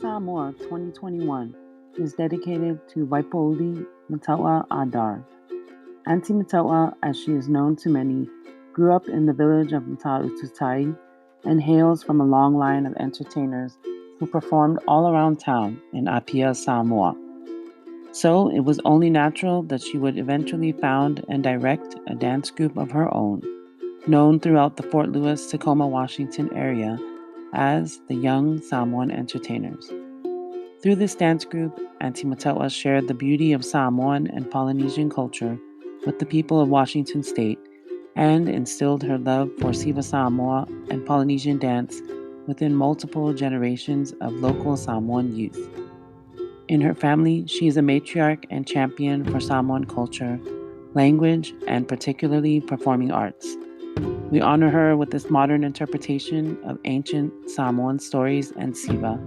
Samoa 2021 is dedicated to Waipouli Mataua Adar. Auntie Mataua, as she is known to many, grew up in the village of Mataututai and hails from a long line of entertainers who performed all around town in Apia, Samoa. So it was only natural that she would eventually found and direct a dance group of her own, known throughout the Fort Lewis, Tacoma, Washington area as the Young Samoan Entertainers. Through this dance group, Auntie Mataua shared the beauty of Samoan and Polynesian culture with the people of Washington State and instilled her love for Siva Samoa and Polynesian dance within multiple generations of local Samoan youth. In her family, she is a matriarch and champion for Samoan culture, language, and particularly performing arts. We honor her with this modern interpretation of ancient Samoan stories and Siva.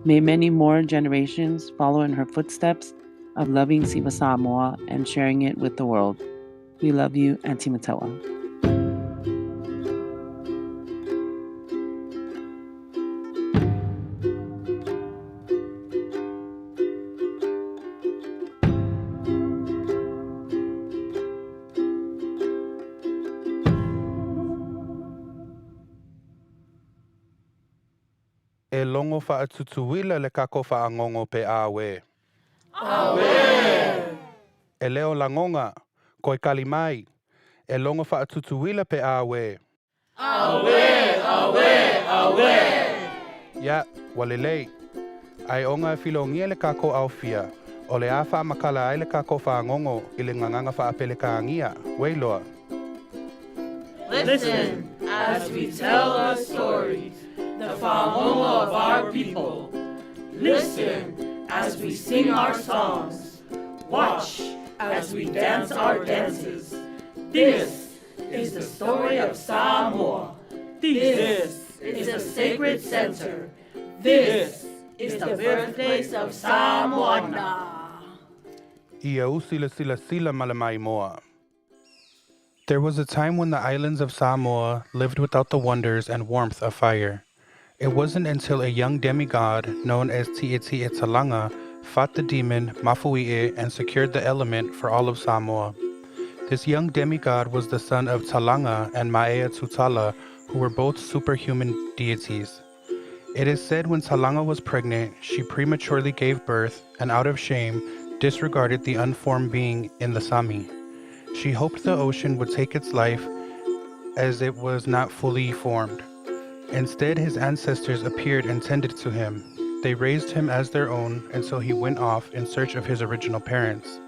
May many more generations follow in her footsteps of loving Siva Samoa and sharing it with the world. We love you, Auntie Mataua. E longo whaatutuila le kako whaangongo pe awe. Awe! E leo langonga, koi kalimai. E longo whaatutuila pe awe. Awe! Ya, walelei. Ai onga filongia le kako aufia. O le awha makala ai le kako whaangongo i le nganganga whaapele kaangia. Weiloa. Listen as we tell our stories, the Fagogo of our people. Listen as we sing our songs. Watch as we dance our dances. This is the story of Samoa. This is a sacred center. This is the birthplace of Samoana. Ia usila sila malamai moa. There was a time when the islands of Samoa lived without the wonders and warmth of fire. It wasn't until a young demigod known as Ti'iti Talanga fought the demon Mafui'e and secured the element for all of Samoa. This young demigod was the son of Talanga and Maea Tutala, who were both superhuman deities. It is said when Talanga was pregnant, she prematurely gave birth and out of shame disregarded the unformed being in the Sami. She hoped the ocean would take its life as it was not fully formed. Instead, his ancestors appeared and tended to him. They raised him as their own until he went off in search of his original parents.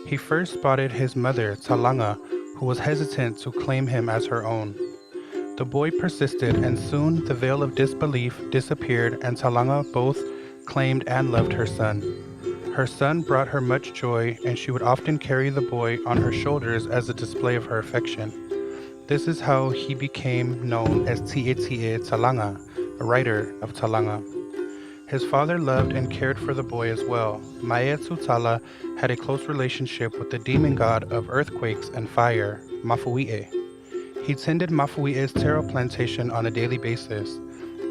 He first spotted his mother, Talanga, who was hesitant to claim him as her own. The boy persisted, and soon the veil of disbelief disappeared, and Talanga both claimed and loved her son. Her son brought her much joy, and she would often carry the boy on her shoulders as a display of her affection. This is how he became known as Ti'iti'e Talanga, a writer of Talanga. His father loved and cared for the boy as well. Maea Tutala had a close relationship with the demon god of earthquakes and fire, Mafui'e. He tended Mafui'e's taro plantation on a daily basis.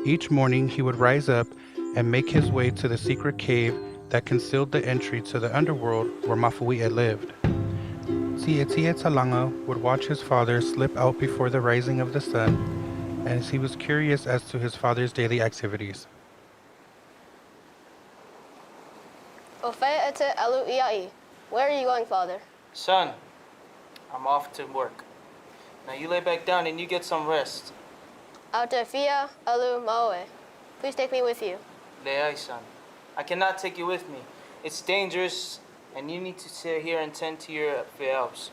Each morning he would rise up and make his way to the secret cave that concealed the entry to the underworld where Mafui'e lived. Ti'iti'e Talanga would watch his father slip out before the rising of the sun, and he was curious as to his father's daily activities. Where are you going, Father? Son, I'm off to work. Now you lay back down and you get some rest. Author Sia Figiel. Please take me with you. Leai, son. I cannot take you with me. It's dangerous, and you need to sit here and tend to your affairs.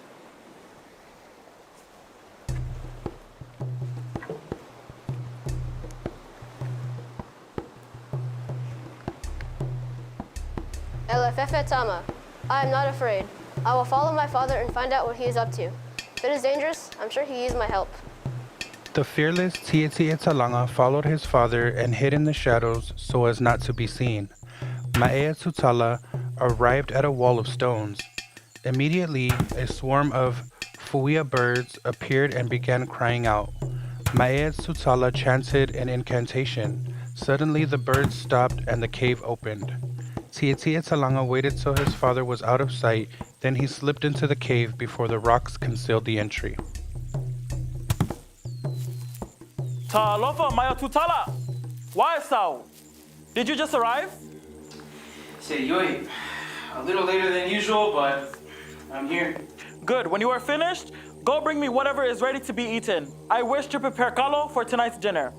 Tama. I am not afraid. I will follow my father and find out what he is up to. If it is dangerous, I'm sure he needs my help. The fearless Ti'iti'e Talanga followed his father and hid in the shadows so as not to be seen. Maea Tutala arrived at a wall of stones. Immediately, a swarm of fuia birds appeared and began crying out. Maea Tutala chanted an incantation. Suddenly the birds stopped and the cave opened. Tietiä Talanga waited till his father was out of sight, then he slipped into the cave before the rocks concealed the entry. Talofa maya tutala. Why sao? Did you just arrive? Say, Yoi, a little later than usual, but I'm here. Good. When you are finished, go bring me whatever is ready to be eaten. I wish to prepare kalo for tonight's dinner.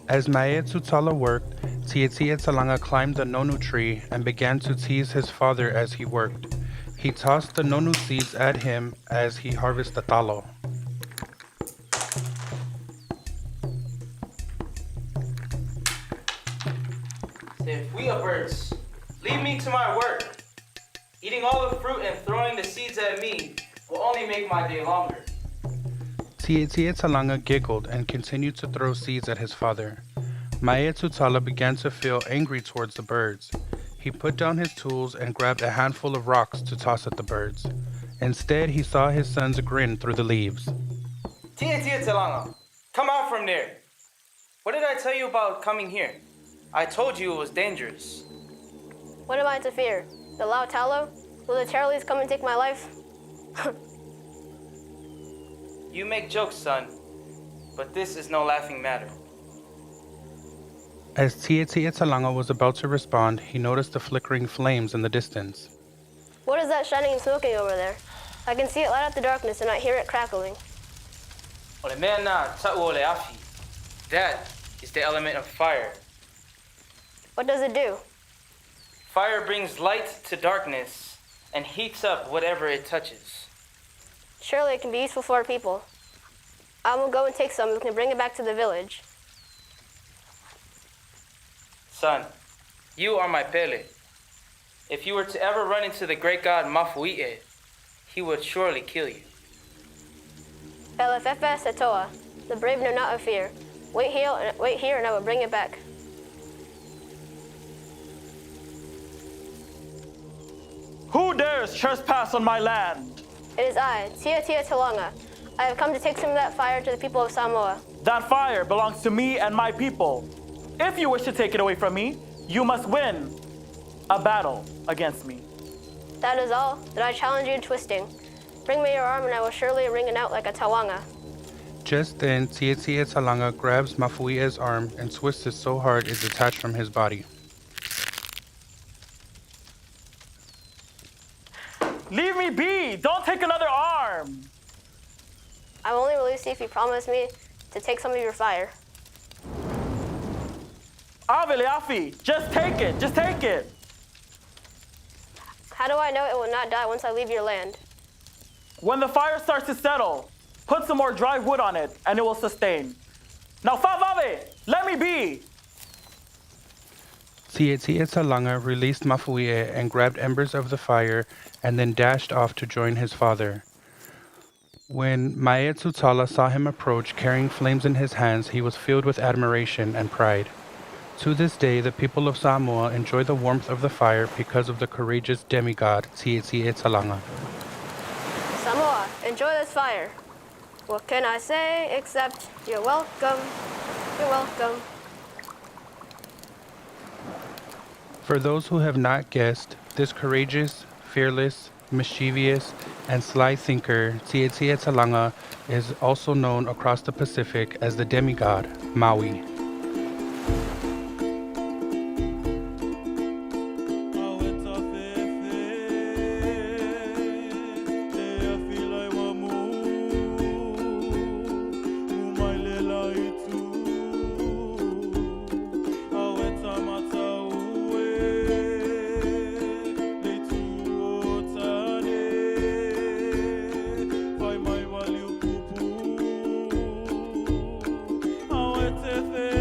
As Mae Tutala worked, Tietiä Talanga climbed the nonu tree and began to tease his father as he worked. He tossed the nonu seeds at him as he harvested the talo. Say, we are birds. Leave me to my work. Eating all the fruit and throwing the seeds at me will only make my day longer. Tietiä Talanga giggled and continued to throw seeds at his father. Mae Tutala began to feel angry towards the birds. He put down his tools and grabbed a handful of rocks to toss at the birds. Instead, he saw his sons grin through the leaves. Tietiä Talanga, come out from there. What did I tell you about coming here? I told you it was dangerous. What am I to fear? The Lao Talo? Will the Charlies come and take my life? You make jokes, son, but this is no laughing matter. As Tietiä Talanga was about to respond, he noticed the flickering flames in the distance. What is that shining and smoking over there? I can see it light up the darkness and I hear it crackling. Ole mea na ta'u ole afi. That is the element of fire. What does it do? Fire brings light to darkness and heats up whatever it touches. Surely it can be useful for our people. I will go and take some and we can bring it back to the village. Son, you are my pele. If you were to ever run into the great god Mafui'e, he would surely kill you. Pelefefe Setoa, the brave know not of fear. Wait here and I will bring it back. Who dares trespass on my land? It is I, Tietiä Talanga. I have come to take some of that fire to the people of Samoa. That fire belongs to me and my people. If you wish to take it away from me, you must win a battle against me. That is all. Then I challenge you to twisting. Bring me your arm and I will surely wring it out like a tawanga. Just then, Tietiä Talanga grabs Mafui'e's arm and twists it so hard it detached from his body. Leave me be! Don't take another arm! I will only release you if you promise me to take some of your fire. Avele Afi, just take it, just take it! How do I know it will not die once I leave your land? When the fire starts to settle, put some more dry wood on it and it will sustain. Now Favave, let me be! Tietiä Talanga released Mafui'e and grabbed embers of the fire and then dashed off to join his father. When Mae Tutala saw him approach carrying flames in his hands, he was filled with admiration and pride. To this day, the people of Samoa enjoy the warmth of the fire because of the courageous demigod Tietiä Talanga. Samoa, enjoy this fire. What can I say except you're welcome, you're welcome. For those who have not guessed, this courageous, fearless, mischievous, and sly thinker, Tietiä Talanga, is also known across the Pacific as the demigod, Maui. Te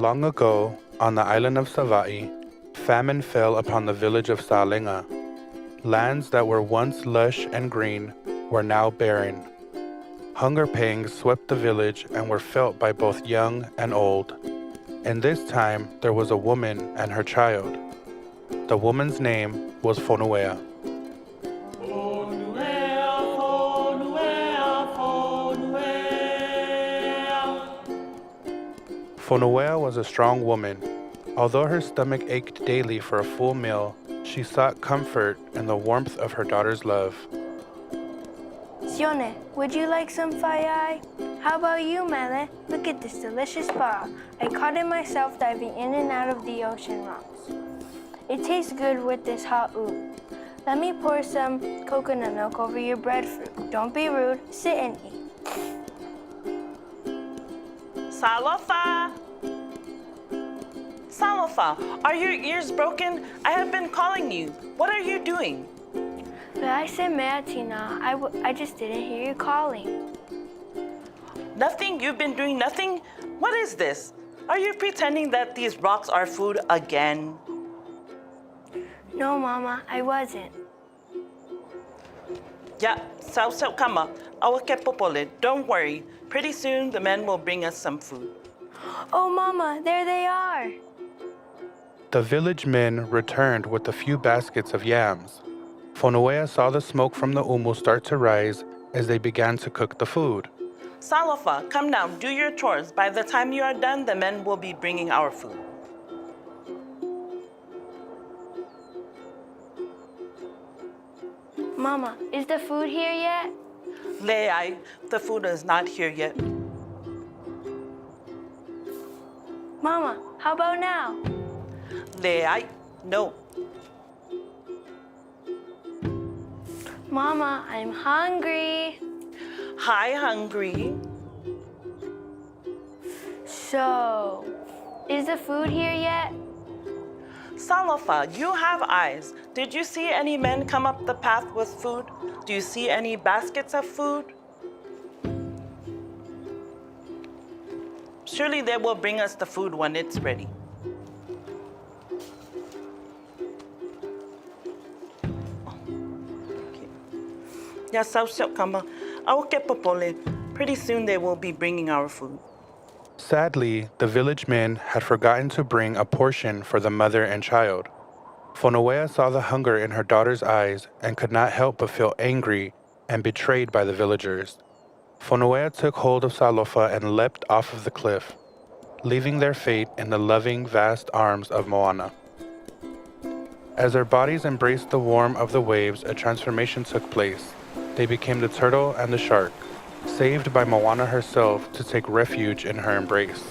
Long ago, on the island of Sava'i, famine fell upon the village of Sa'alenga. Lands that were once lush and green were now barren. Hunger pangs swept the village and were felt by both young and old. In this time, there was a woman and her child. The woman's name was Fonuea. Fonuea was a strong woman. Although her stomach ached daily for a full meal, she sought comfort in the warmth of her daughter's love. Sione, would you like some faiai? How about you, Mele? Look at this delicious bar. I caught it myself diving in and out of the ocean rocks. It tastes good with this hot ooh. Let me pour some coconut milk over your breadfruit. Don't be rude. Sit and eat. Salofa! Salofa, are your ears broken? I have been calling you. What are you doing? But I said Meatina. I just didn't hear you calling. Nothing? You've been doing nothing? What is this? Are you pretending that these rocks are food again? No, Mama, I wasn't. Yeah, so kama. Awakepopole. Don't worry. Pretty soon the men will bring us some food. Oh, Mama, there they are. The village men returned with a few baskets of yams. Fonuea saw the smoke from the umu start to rise as they began to cook the food. Salofa, come now, do your chores. By the time you are done, the men will be bringing our food. Mama, is the food here yet? Leai, the food is not here yet. Mama, how about now? Leai, no. Mama, I'm hungry. Hi, hungry. So, is the food here yet? Salofa, you have eyes. Did you see any men come up the path with food? Do you see any baskets of food? Surely they will bring us the food when it's ready. Yeah, kama. Pretty soon they will be bringing our food. Sadly, the village men had forgotten to bring a portion for the mother and child. Fonuea saw the hunger in her daughter's eyes and could not help but feel angry and betrayed by the villagers. Fonuea took hold of Salofa and leapt off of the cliff, leaving their fate in the loving, vast arms of Moana. As their bodies embraced the warmth of the waves, a transformation took place. They became the turtle and the shark, saved by Moana herself to take refuge in her embrace.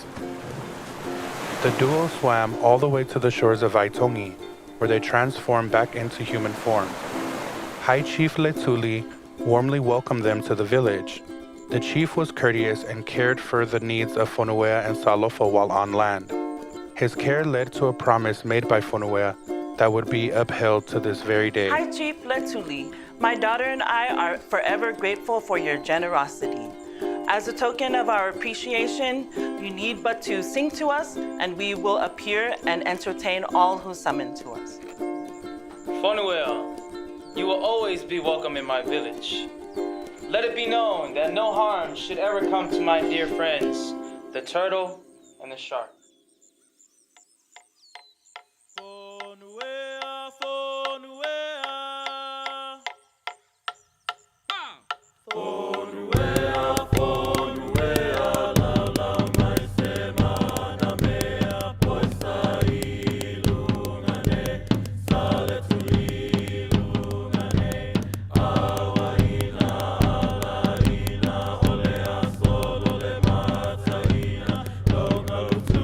The duo swam all the way to the shores of Waitongi, where they transformed back into human form. High Chief Letuli warmly welcomed them to the village. The chief was courteous and cared for the needs of Fonuea and Salofa while on land. His care led to a promise made by Fonuea that would be upheld to this very day. Hi, Chief Letuli. My daughter and I are forever grateful for your generosity. As a token of our appreciation, you need but to sing to us, and we will appear and entertain all who summon to us. Fonuel, you will always be welcome in my village. Let it be known that no harm should ever come to my dear friends, the turtle and the shark. To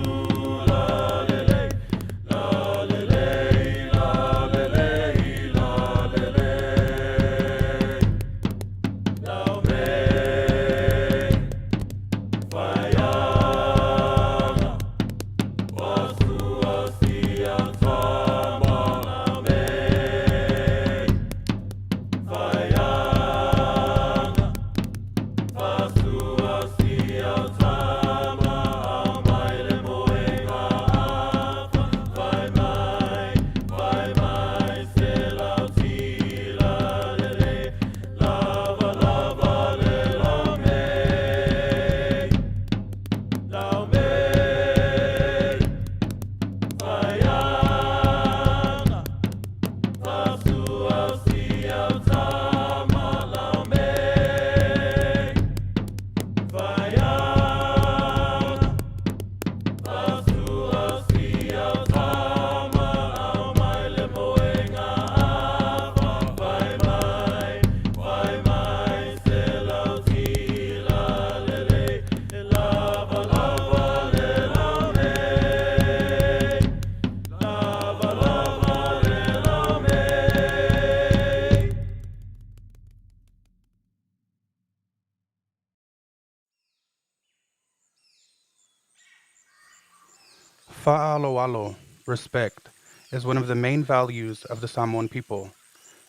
Fa'aloalo, respect, is one of the main values of the Samoan people,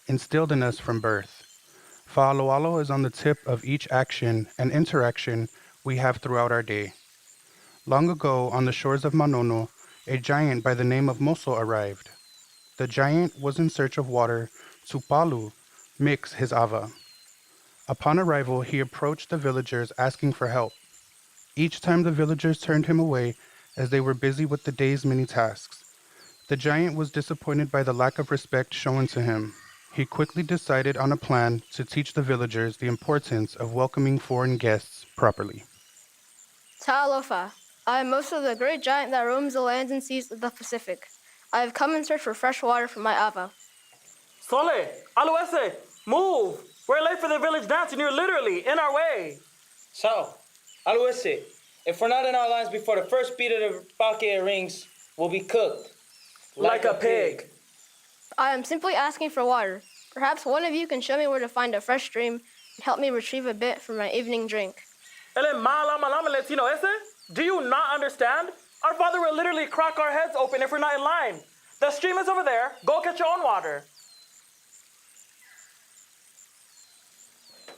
instilled in us from birth. Fa'aloalo is on the tip of each action and interaction we have throughout our day. Long ago, on the shores of Manono, a giant by the name of Moso arrived. The giant was in search of water to palu, mix his ava. Upon arrival, he approached the villagers asking for help. Each time the villagers turned him away as they were busy with the day's many tasks. The giant was disappointed by the lack of respect shown to him. He quickly decided on a plan to teach the villagers the importance of welcoming foreign guests properly. Ta'alofa, I am most of the great giant that roams the lands and seas of the Pacific. I have come in search for fresh water for my ava. Sole, Aluese, move! We're late for the village dance and you're literally in our way. So, Aluese, if we're not in our lines before the first beat of the bake rings, we'll be cooked. Like a pig. I am simply asking for water. Perhaps one of you can show me where to find a fresh stream and help me retrieve a bit for my evening drink. Do you not understand? Our father will literally crack our heads open if we're not in line. The stream is over there. Go get your own water.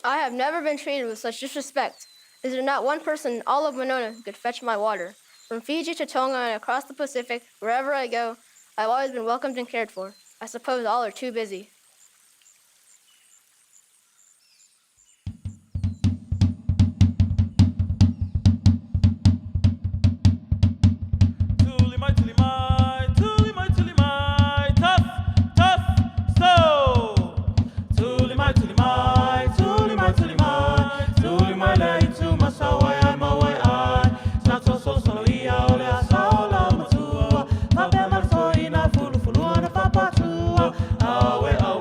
I have never been treated with such disrespect. Is there not one person in all of Monona who could fetch my water? From Fiji to Tonga and across the Pacific, wherever I go, I've always been welcomed and cared for. I suppose all are too busy. Awe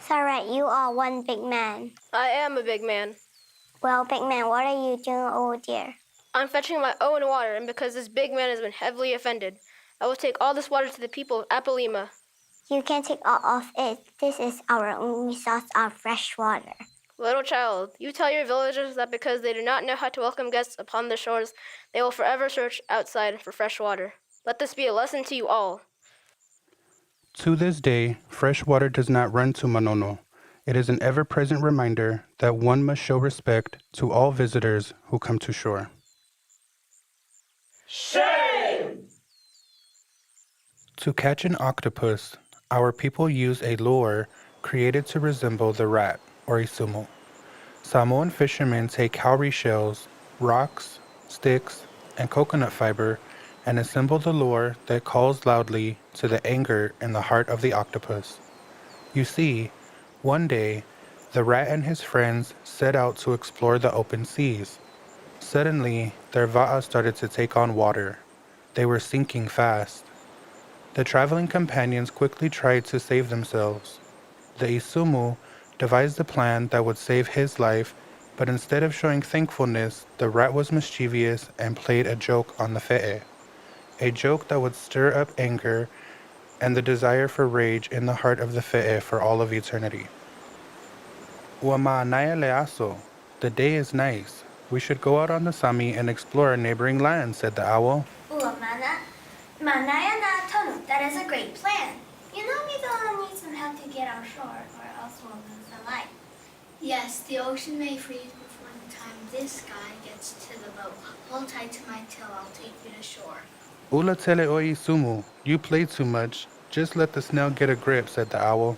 So right, you are one big man. I am a big man. Well, big man, what are you doing over there? I'm fetching my own water, and because this big man has been heavily offended, I will take all this water to the people of Apalima. You can take all of it. This is our only source of fresh water. Little child, you tell your villagers that because they do not know how to welcome guests upon their shores, they will forever search outside for fresh water. Let this be a lesson to you all. To this day, fresh water does not run to Manono. It is an ever-present reminder that one must show respect to all visitors who come to shore. Shame! To catch an octopus, our people use a lure created to resemble the rat, or isumu. Samoan fishermen take cowrie shells, rocks, sticks, and coconut fiber and assemble the lure that calls loudly to the anger in the heart of the octopus. You see, one day, the rat and his friends set out to explore the open seas. Suddenly, their va'a started to take on water. They were sinking fast. The traveling companions quickly tried to save themselves. The isumu devised a plan that would save his life, but instead of showing thankfulness, the rat was mischievous and played a joke on the fe'e. A joke that would stir up anger and the desire for rage in the heart of the fe'e for all of eternity. Ua ma'anaya leaso. The day is nice. We should go out on the Sami and explore our neighboring lands, said the owl. Manaya na tono. That is a great plan. You know we don't need some help to get on shore, or else we'll lose our life. Yes, the ocean may freeze before the time this guy gets to the boat. Hold tight to my tail, I'll take you to shore. Ula tele oi sumu. You play too much. Just let the snail get a grip, said the owl.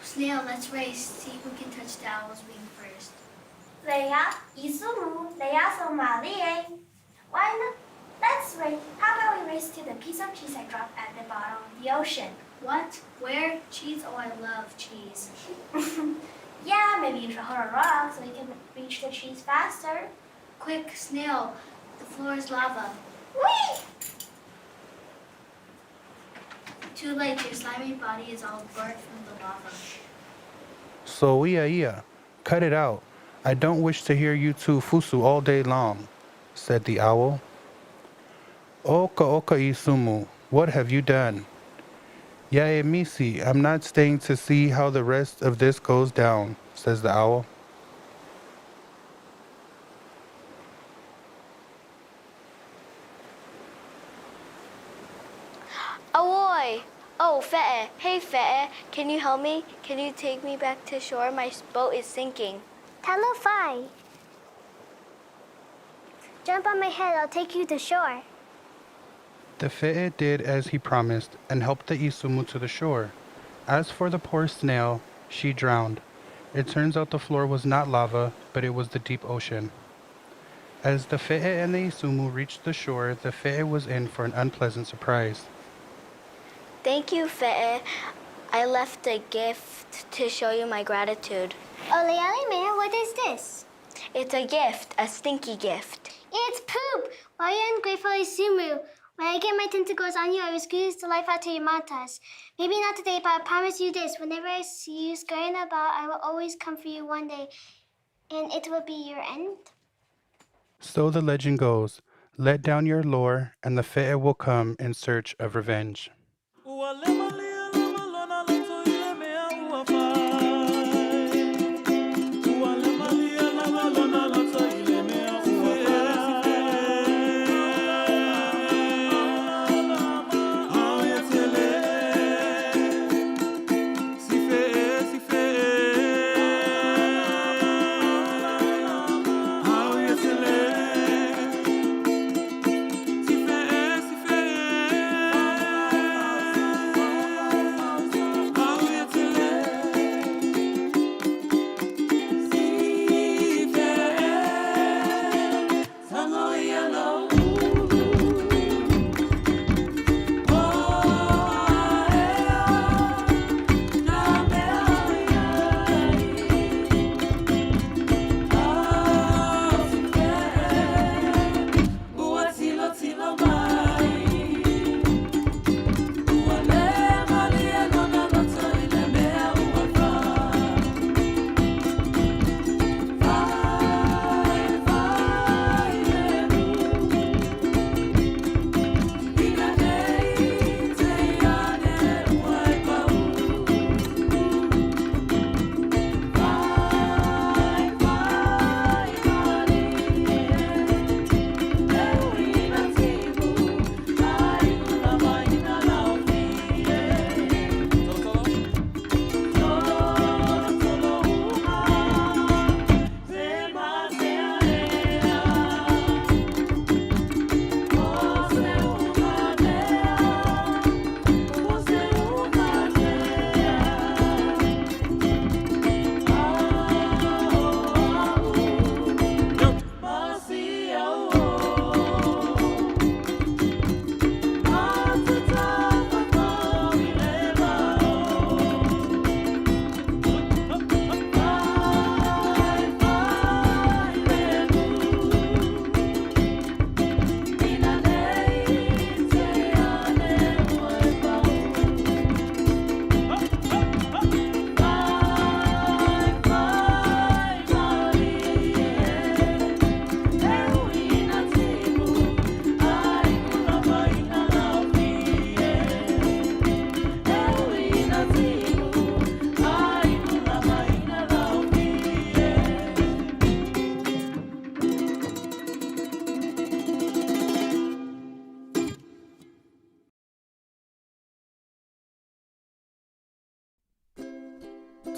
Snail, let's race. See who can touch the owl's wing first. Leia, isumu, leia somalie. Why not? Let's race. How about we race to the piece of cheese I dropped at the bottom of the ocean? What? Where? Cheese? Oh, I love cheese. Yeah, maybe you should hold a rock so we can reach the cheese faster. Quick, snail. The floor is lava. Whee! Too late, your slimy body is all burnt from the lava. So ia, cut it out. I don't wish to hear you two fusu all day long, said the owl. Oka oka isumu, what have you done? Yae misi, I'm not staying to see how the rest of this goes down, says the owl. Ahoy! Oh, fe'e. Hey, fe'e. Can you help me? Can you take me back to shore? My boat is sinking. Tala Fai. Jump on my head, I'll take you to shore. The fe'e did as he promised and helped the isumu to the shore. As for the poor snail, she drowned. It turns out the floor was not lava, but it was the deep ocean. As the fe'e and the isumu reached the shore, the fe'e was in for an unpleasant surprise. Thank you, fe'e. I left a gift to show you my gratitude. Oleale Mea, what is this? It's a gift, a stinky gift. It's poop! Why are you ungrateful, Isumu? When I get my tentacles on you, I will squeeze the life out of your matas. Maybe not today, but I promise you this. Whenever I see you scurrying about, I will always come for you one day. And it will be your end. So the legend goes, let down your lure, and the fe'e will come in search of revenge.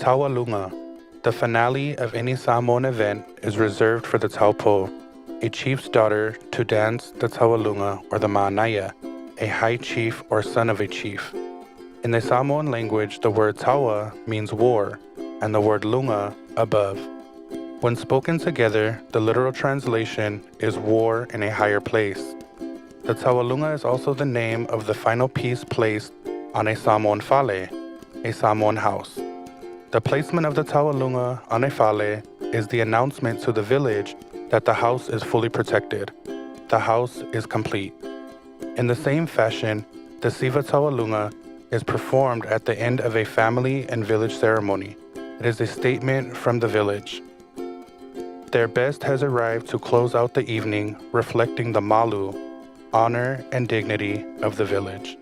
Taualunga. The finale of any Samoan event is reserved for the Taupo, a chief's daughter, to dance the Taualunga or the Ma'anaya, a high chief or son of a chief. In the Samoan language, the word taua means war, and the word lunga, above. When spoken together, the literal translation is war in a higher place. The Taualunga is also the name of the final piece placed on a Samoan fale, a Samoan house. The placement of the Taualunga on a fale is the announcement to the village that the house is fully protected. The house is complete. In the same fashion, the Siva Taualunga is performed at the end of a family and village ceremony. It is a statement from the village. Their best has arrived to close out the evening, reflecting the malu, honor and dignity of the village.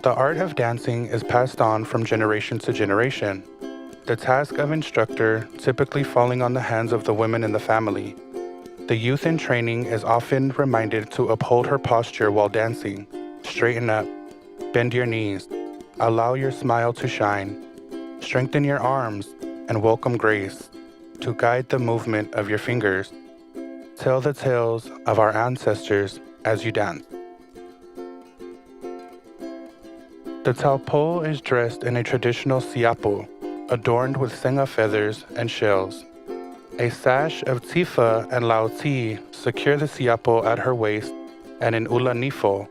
The art of dancing is passed on from generation to generation, the task of instructor typically falling on the hands of the women in the family. The youth in training is often reminded to uphold her posture while dancing, straighten up, bend your knees, allow your smile to shine, strengthen your arms, and welcome grace, to guide the movement of your fingers. Tell the tales of our ancestors as you dance. The taupo is dressed in a traditional siapo, adorned with senga feathers and shells. A sash of tifa and lauti secure the siapo at her waist, and an ulanifo,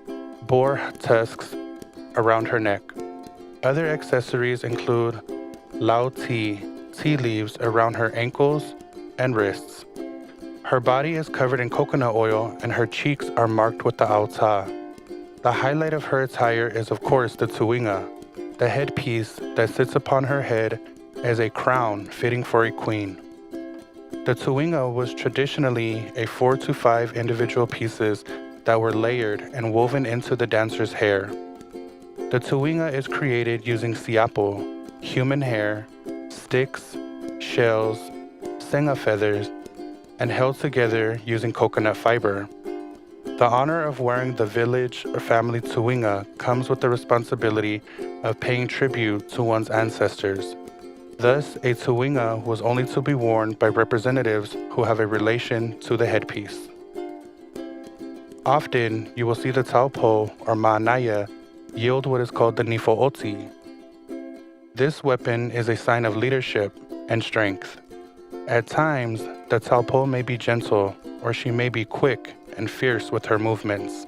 boar tusks, around her neck. Other accessories include lauti, tea leaves around her ankles and wrists. Her body is covered in coconut oil and her cheeks are marked with the auta. The highlight of her attire is of course the tuinga, the headpiece that sits upon her head as a crown fitting for a queen. The tuinga was traditionally a 4 to 5 individual pieces that were layered and woven into the dancer's hair. The tuinga is created using siapo, human hair, sticks, shells, senga feathers, and held together using coconut fiber. The honor of wearing the village or family tuinga comes with the responsibility of paying tribute to one's ancestors. Thus, a tuinga was only to be worn by representatives who have a relation to the headpiece. Often, you will see the taupo or ma'anaya yield what is called the nifo'oti. This weapon is a sign of leadership and strength. At times, the taupo may be gentle or she may be quick and fierce with her movements.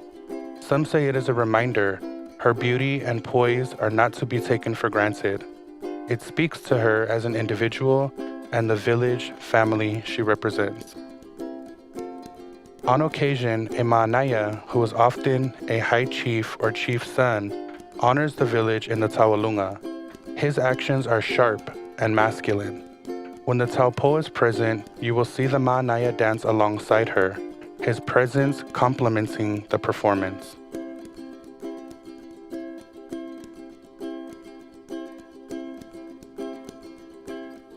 Some say it is a reminder her beauty and poise are not to be taken for granted. It speaks to her as an individual and the village family she represents. On occasion, a ma'anaya, who is often a high chief or chief's son, honors the village in the taualunga. His actions are sharp and masculine. When the taupo is present, you will see the ma'anaya dance alongside her, his presence complementing the performance.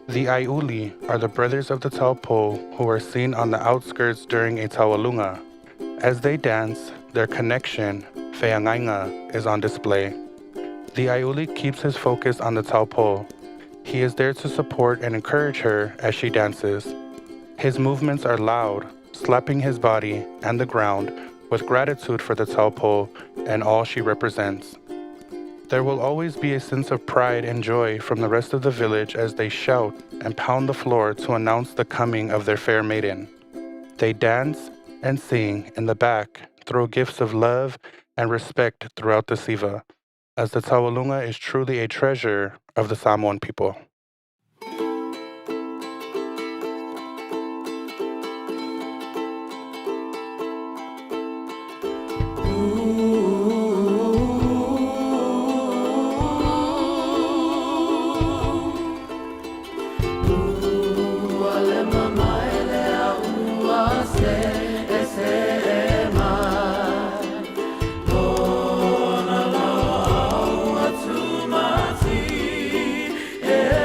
The aiuli are the brothers of the taupo who are seen on the outskirts during a taualunga. As they dance, their connection, feangainga, is on display. The aiuli keeps his focus on the taupo. He is there to support and encourage her as she dances. His movements are loud, slapping his body and the ground with gratitude for the taupo and all she represents. There will always be a sense of pride and joy from the rest of the village as they shout and pound the floor to announce the coming of their fair maiden. They dance and sing in the back, throw gifts of love and respect throughout the Siva, as the taualunga is truly a treasure of the Samoan people. Yeah.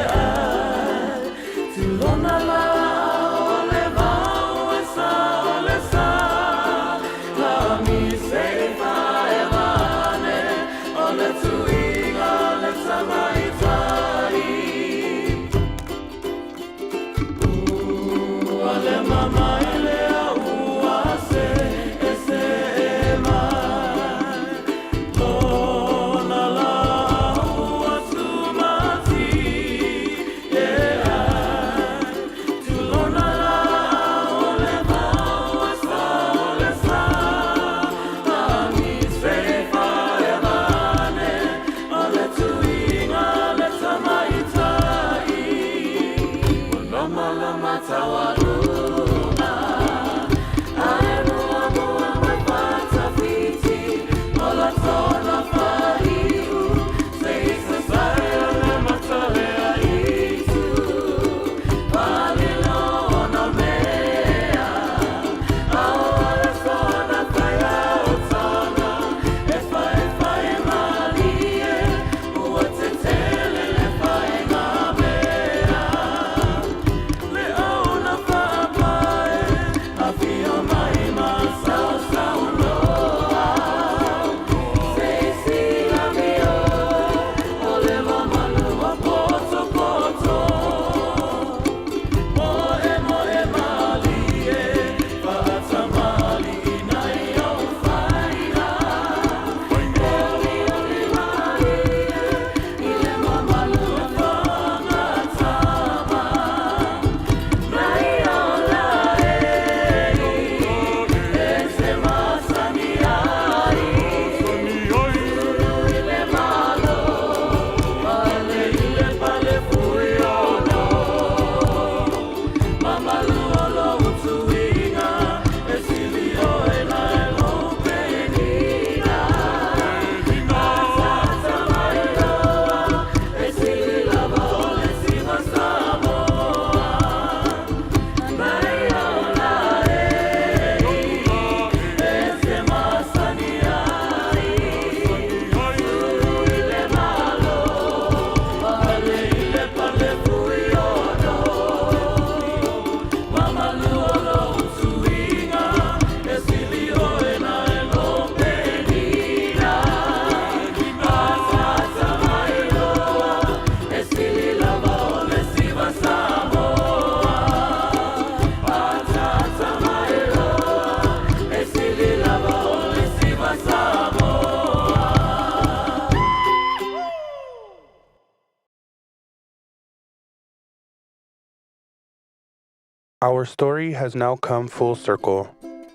Our story has now come full circle,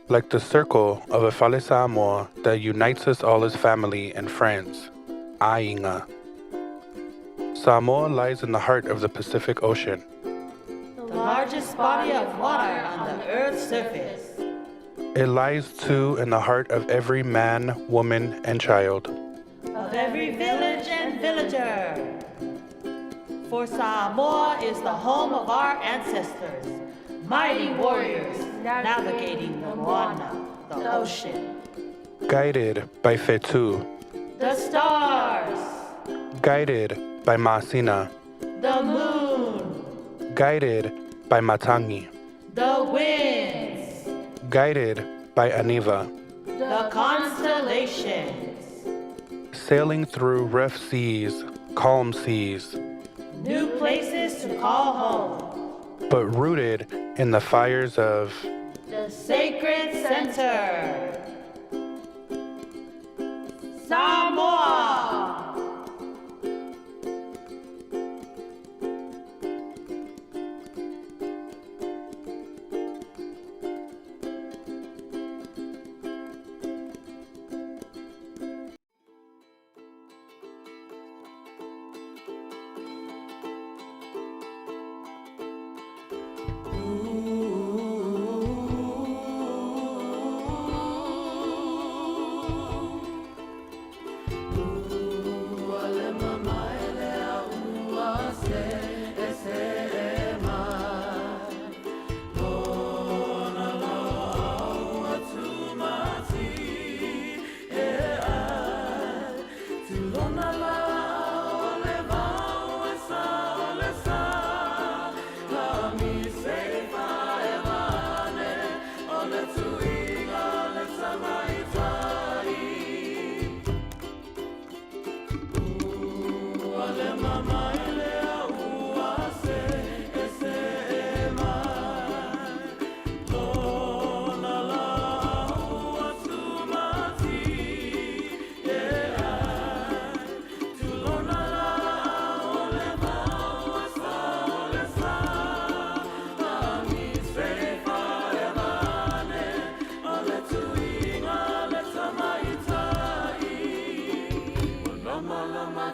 like the circle of a Fale Samoa that unites us all as family and friends. Ainga. Samoa lies in the heart of the Pacific Ocean. The largest body of water on the Earth's surface. It lies too in the heart of every man, woman, and child. Of every village and villager. For Samoa is the home of our ancestors, mighty warriors navigating the Moana, the ocean. Guided by Fetu. The stars. Guided by Masina. The moon. Guided by Matangi. The winds. Guided by Aniva. The constellations. Sailing through rough seas, calm seas. New places to call home. But rooted in the fires of The sacred center. Samoa.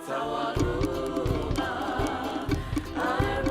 Tawaruna, I